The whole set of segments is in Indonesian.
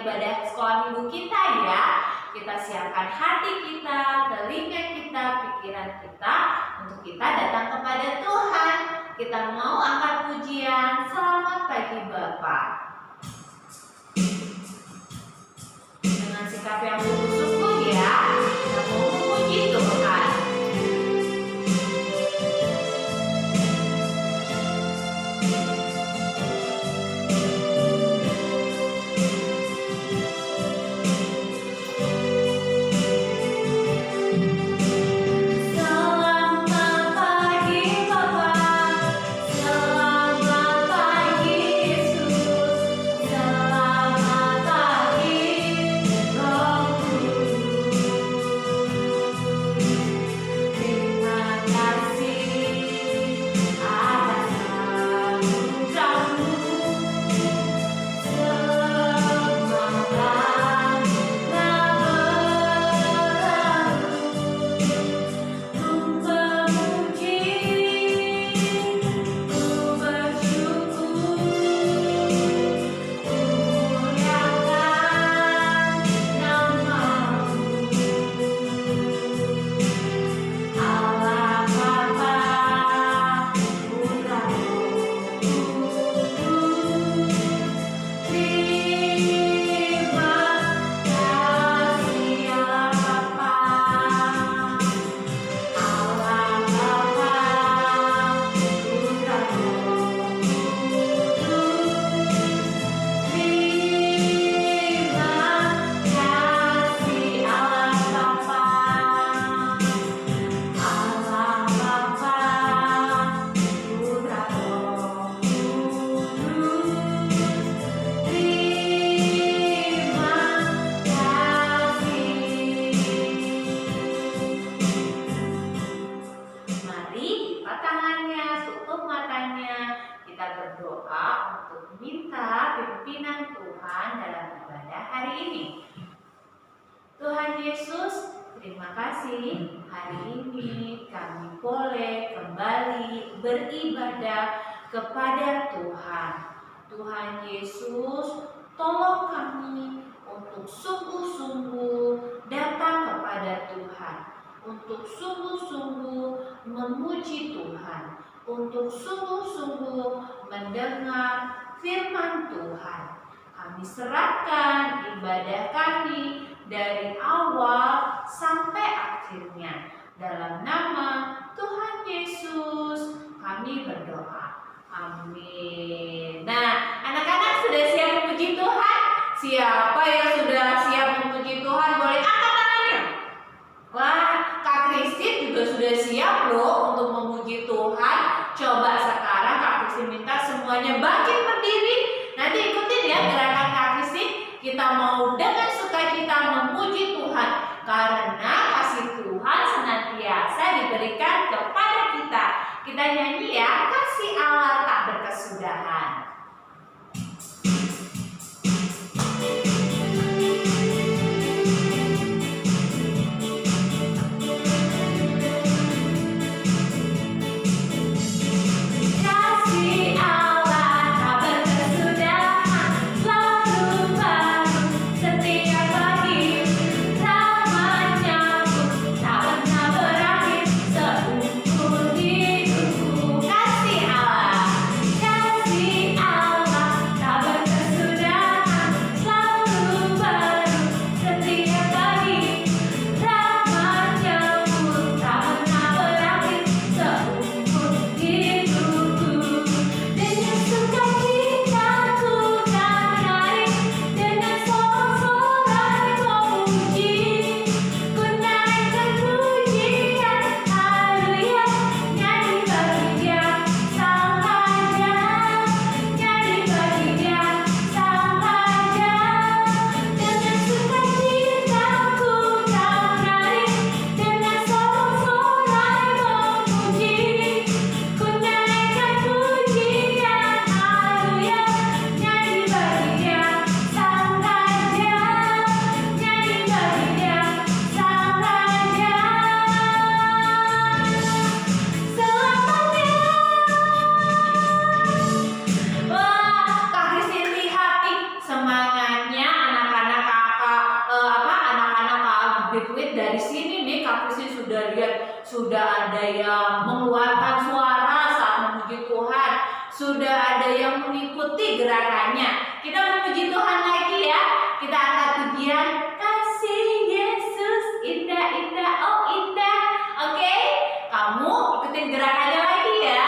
ibadah sekolah minggu kita ya. Kita siapkan hati kita, telinga kita, pikiran kita untuk kita datang kepada Tuhan. Kita mau angkat pujian. Selamat pagi Bapak. Dengan sikap yang sungguh-sungguh ya, kita mau memuji Tuhan. Tuhan Yesus, terima kasih hari ini kami boleh kembali beribadah kepada Tuhan. Tuhan Yesus, tolong kami untuk sungguh-sungguh datang kepada Tuhan, untuk sungguh-sungguh memuji Tuhan, untuk sungguh-sungguh mendengar firman Tuhan. Kami serahkan ibadah kami dari awal sampai akhirnya. Dalam nama Tuhan Yesus kami berdoa. Amin. Nah, anak-anak sudah siap memuji Tuhan? Siapa yang sudah siap memuji Tuhan boleh angkat tangannya. Wah, Kak Kristin juga sudah siap loh untuk memuji Tuhan. Coba sekarang Kak Kristin minta semuanya bangkit berdiri. Nanti ikutin ya gerakan Kak Kristin. Kita mau dengan sukacita memuji Tuhan karena kasih Tuhan senantiasa diberikan kepada kita. Kita nyanyi ya, kasih Allah tak berkesudahan. Kasih yang mengeluarkan suara saat memuji Tuhan. Sudah ada yang mengikuti gerakannya. Kita memuji Tuhan lagi ya. Kita angkat pujian. Kasih Yesus indah, indah, oh indah. Oke, kamu ikutin gerakannya lagi ya.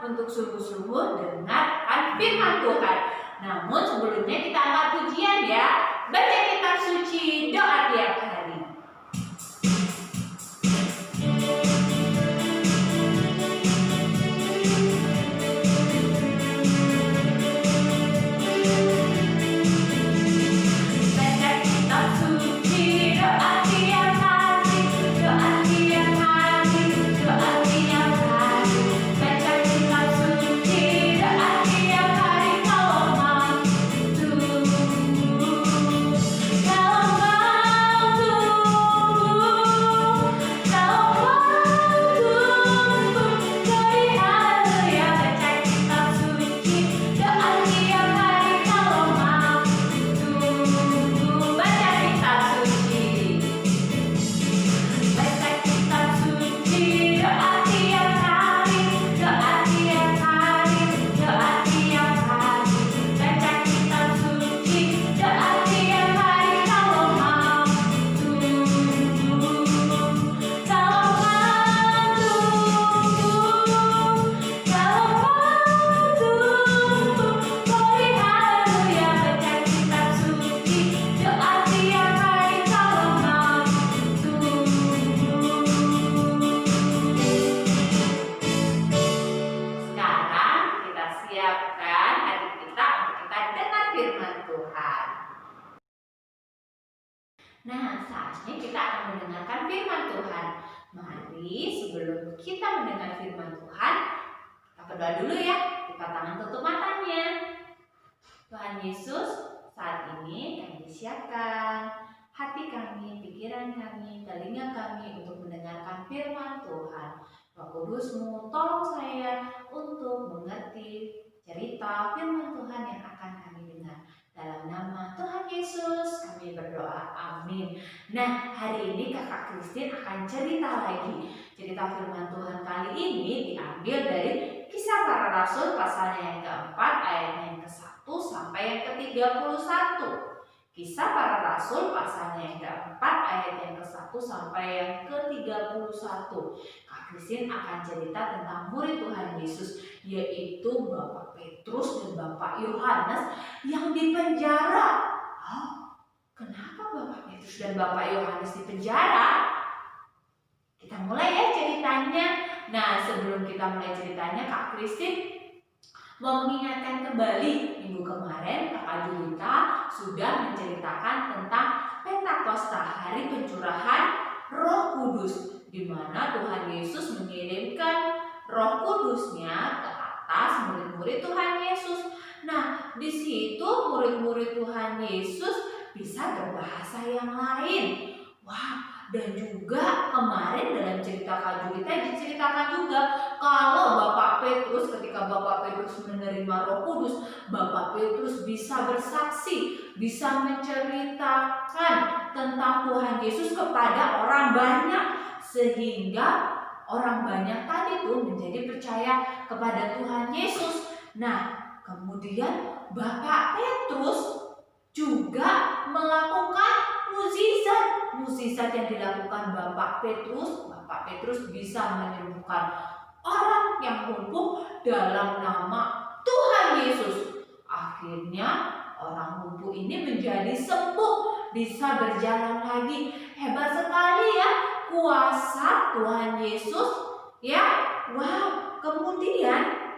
Untuk sungguh-sungguh dengarkan firman Tuhan. Namun sebelumnya kita angkat pujian ya. Baca kitab suci, doa tiap hari. Nah, saatnya kita akan mendengarkan firman Tuhan. Mari sebelum kita mendengar firman Tuhan, kita berdoa dulu ya. Lipat tangan, tutup matanya. Tuhan Yesus, saat ini kami siapkan hati kami, pikiran kami, telinga kami untuk mendengarkan firman Tuhan. Roh Kudus-Mu, tolong saya untuk mengerti cerita firman Tuhan yang akan kami dengar. Dalam nama Tuhan Yesus kami berdoa, amin. Nah, hari ini Kakak Christine akan cerita lagi. Cerita firman Tuhan kali ini diambil dari Kisah Para Rasul pasalnya yang keempat, ayatnya yang ke-1 sampai yang ke-31. Kisah Para Rasul pasalnya yang keempat, ayat yang ke-1 sampai yang ke-31. Kak Christine akan cerita tentang murid Tuhan Yesus, yaitu Bapak Petrus dan Bapak Yohanes yang dipenjara. Oh, kenapa Bapak Petrus dan Bapak Yohanes dipenjara? Kita mulai ya ceritanya. Nah, sebelum kita mulai ceritanya, Kak Christine Mau mengingatkan kembali, minggu kemarin Kakak Julita sudah menceritakan tentang Pentakosta, hari pencurahan Roh Kudus, di mana Tuhan Yesus mengirimkan Roh Kudusnya ke atas murid-murid Tuhan Yesus. Nah, di situ murid-murid Tuhan Yesus bisa berbahasa yang lain. Wah, dan juga kemarin dalam cerita Kak Julita diceritakan juga kalau Bapak Petrus, ketika Bapak Petrus menerima Roh Kudus, Bapak Petrus bisa bersaksi, bisa menceritakan tentang Tuhan Yesus kepada orang banyak, sehingga orang banyak tadi tuh menjadi percaya kepada Tuhan Yesus. Nah, kemudian Bapak Petrus juga melakukan mukjizat yang dilakukan Bapak Petrus bisa menyembuhkan orang yang lumpuh dalam nama Tuhan Yesus. Akhirnya orang lumpuh ini menjadi sembuh, bisa berjalan lagi. Hebat sekali ya kuasa Tuhan Yesus ya. Wow, kemudian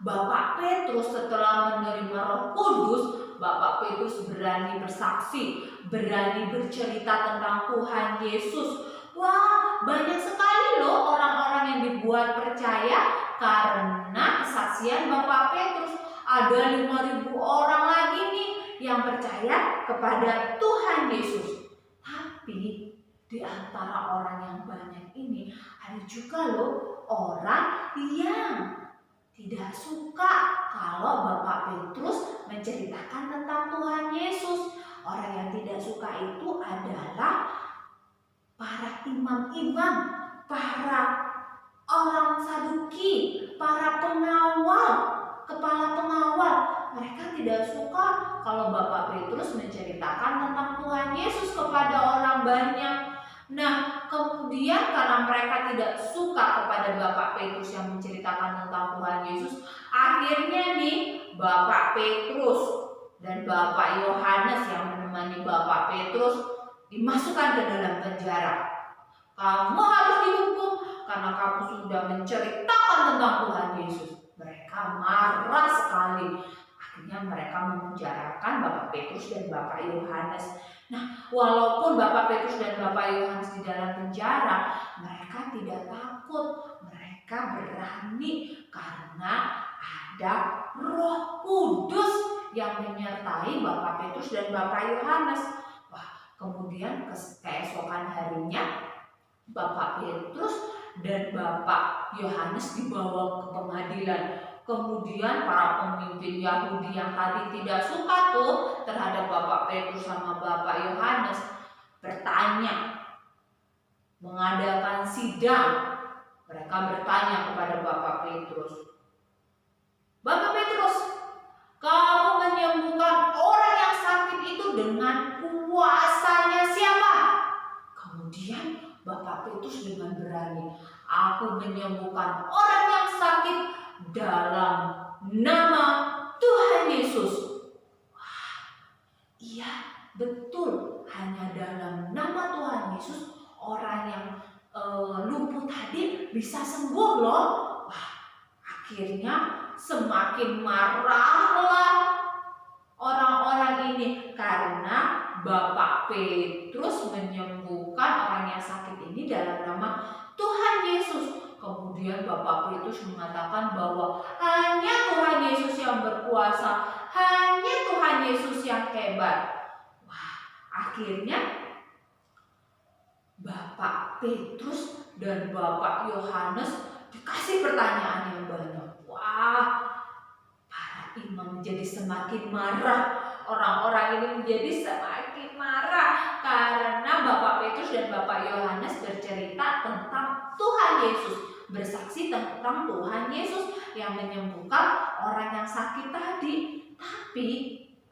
Bapak Petrus setelah menerima Roh Kudus, Bapak Petrus berani bersaksi, berani bercerita tentang Tuhan Yesus. Wah, banyak sekali loh orang-orang yang dibuat percaya karena kesaksian Bapak Petrus. Ada 5.000 orang lagi nih yang percaya kepada Tuhan Yesus. Tapi di antara orang yang banyak ini ada juga loh orang yang tidak suka kalau Bapak Petrus menceritakan tentang Tuhan Yesus. Orang yang tidak suka itu adalah para imam-imam, para orang Saduki, para pengawal, kepala pengawal. Mereka tidak suka kalau Bapak Petrus menceritakan tentang Tuhan Yesus kepada orang banyak. Nah, kemudian karena mereka tidak suka kepada Bapak Petrus yang menceritakan tentang Tuhan Yesus, akhirnya nih Bapak Petrus dan Bapak Yohanes yang menemani Bapak Petrus dimasukkan ke dalam penjara. Kamu harus dihukum karena kamu sudah menceritakan tentang Tuhan Yesus. Mereka marah sekali. Akhirnya mereka memenjarakan Bapak Petrus dan Bapak Yohanes. Nah, walaupun Bapak Petrus dan Bapak Yohanes di dalam penjara, mereka tidak takut. Mereka berani karena ada Roh Kudus yang menyertai Bapak Petrus dan Bapak Yohanes. Wah, kemudian keesokan harinya Bapak Petrus dan Bapak Yohanes dibawa ke pengadilan. Kemudian para pemimpin Yahudi yang tadi tidak suka tuh terhadap Bapak Petrus sama Bapak Yohanes bertanya, mengadakan sidang. Mereka bertanya kepada Bapak Petrus, Bapak Petrus, kamu menyembuhkan orang yang sakit itu dengan kuasanya siapa? Kemudian Bapak Petrus dengan berani, aku menyembuhkan orang yang sakit dalam nama Tuhan Yesus. Wah, iya betul, hanya dalam nama Tuhan Yesus orang yang lumpuh tadi bisa sembuh loh. Wah, akhirnya semakin marahlah orang-orang ini karena Bapak Petrus menyembuhkan orang yang sakit ini dalam nama Tuhan Yesus. Kemudian Bapak Petrus mengatakan bahwa hanya Tuhan Yesus yang berkuasa, hanya Tuhan Yesus yang hebat. Wah, akhirnya Bapak Petrus dan Bapak Yohanes dikasih pertanyaan yang banyak. Wah, para imam menjadi semakin marah. Orang-orang ini menjadi semakin marah karena Bapak Petrus dan Bapak Yohanes bercerita tentang Tuhan Yesus, bersaksi tentang Tuhan Yesus yang menyembuhkan orang yang sakit tadi. Tapi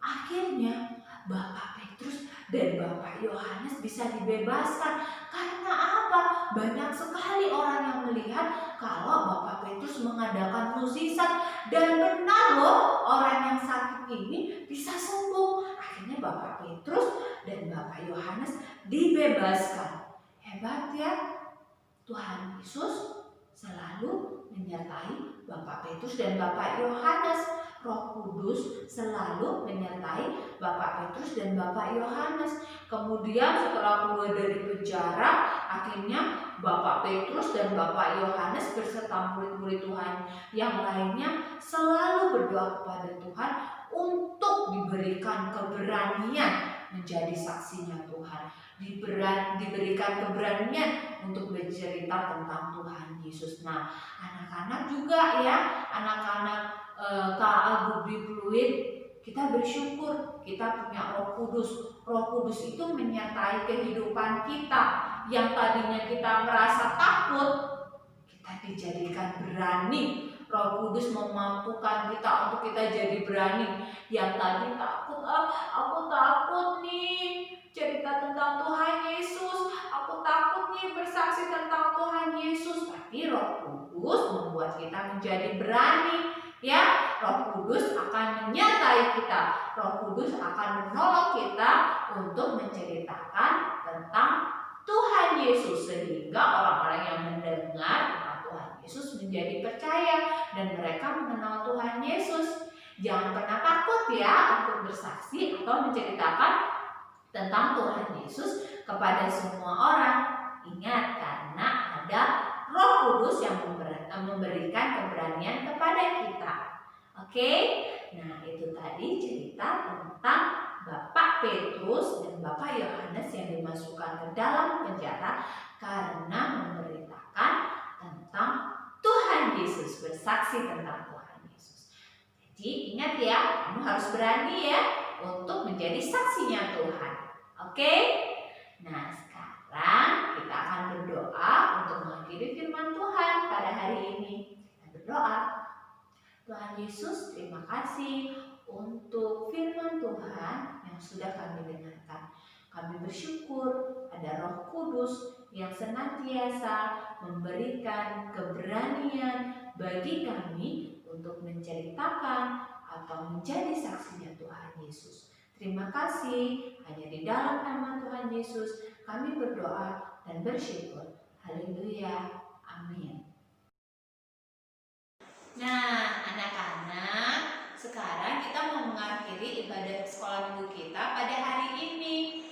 akhirnya Bapak Petrus dan Bapak Yohanes bisa dibebaskan. Karena apa? Banyak sekali orang yang melihat kalau Bapak Petrus mengadakan mukjizat dan benar loh orang yang sakit ini bisa sembuh. Akhirnya Bapak Petrus dan Bapak Yohanes dibebaskan. Hebat ya, Tuhan Yesus selalu menyertai Bapak Petrus dan Bapak Yohanes. Roh Kudus selalu menyertai Bapak Petrus dan Bapak Yohanes. Kemudian setelah keluar dari penjara, akhirnya Bapak Petrus dan Bapak Yohanes beserta murid-murid Tuhan yang lainnya selalu berdoa kepada Tuhan untuk diberikan keberanian menjadi saksinya Tuhan, diberikan keberanian untuk bercerita tentang Tuhan Yesus. Nah, anak-anak juga ya, anak-anak KA Budi Pluit, kita bersyukur kita punya Roh Kudus. Roh Kudus itu menyertai kehidupan kita. Yang tadinya kita merasa takut, kita dijadikan berani. Roh Kudus memampukan kita untuk kita jadi berani. Yang tadi takut, aku takut nih cerita tentang Tuhan Yesus, aku takut nih bersaksi tentang Tuhan Yesus. Tapi Roh Kudus membuat kita menjadi berani. Ya, Roh Kudus akan menyertai kita. Roh Kudus akan menolong kita untuk menceritakan tentang Tuhan Yesus, sehingga orang-orang yang mendengar tentang Tuhan Yesus menjadi percaya dan mereka mengenal Tuhan Yesus. Jangan pernah takut ya untuk bersaksi atau menceritakan tentang Tuhan Yesus kepada semua orang. Ingat, karena ada Roh Kudus yang memberikan keberanian kepada kita. Oke? Nah, itu tadi cerita tentang Bapak Petrus dan Bapak Yohanes yang dimasukkan ke dalam penjara karena memberitakan tentang Tuhan Yesus, bersaksi tentang Tuhan Yesus. Jadi ingat ya, kamu harus berani ya untuk menjadi saksinya Tuhan. Oke? Nah, sekarang kita akan berdoa untuk mengakhiri firman Tuhan pada hari ini. Kita berdoa. Tuhan Yesus, terima kasih untuk firman Tuhan yang sudah kami dengarkan. Kami bersyukur ada Roh Kudus yang senantiasa memberikan keberanian bagi kami untuk menceritakan atau menjadi saksinya Tuhan Yesus. Terima kasih, hanya di dalam nama Tuhan Yesus kami berdoa dan bersyukur. Haleluya, amin. Nah, anak-anak, sekarang kita mau mengakhiri ibadah sekolah minggu kita pada hari ini.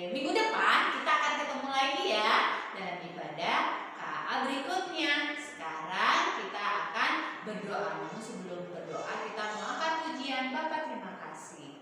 Minggu depan kita akan ketemu lagi ya dalam ibadah KA berikutnya. Sekarang kita akan berdoa. Namun sebelum berdoa kita mau angkat pujian. Bapak, terima kasih.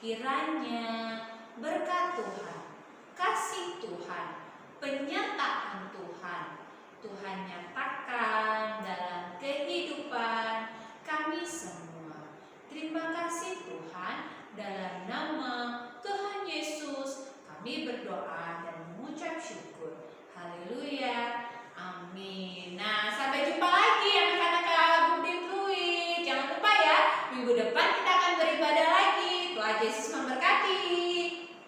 Kiranya berkat Tuhan, kasih Tuhan, penyertaan Tuhan, Tuhan nyatakan dalam kehidupan kami semua. Terima kasih Tuhan, dalam nama Tuhan Yesus kami berdoa dan mengucap syukur. Haleluya, amin. Nah, sampai jumpa lagi anak-anak Budi Pluit. Jangan lupa ya, minggu depan kita akan beribadah lagi. Tuhan Yesus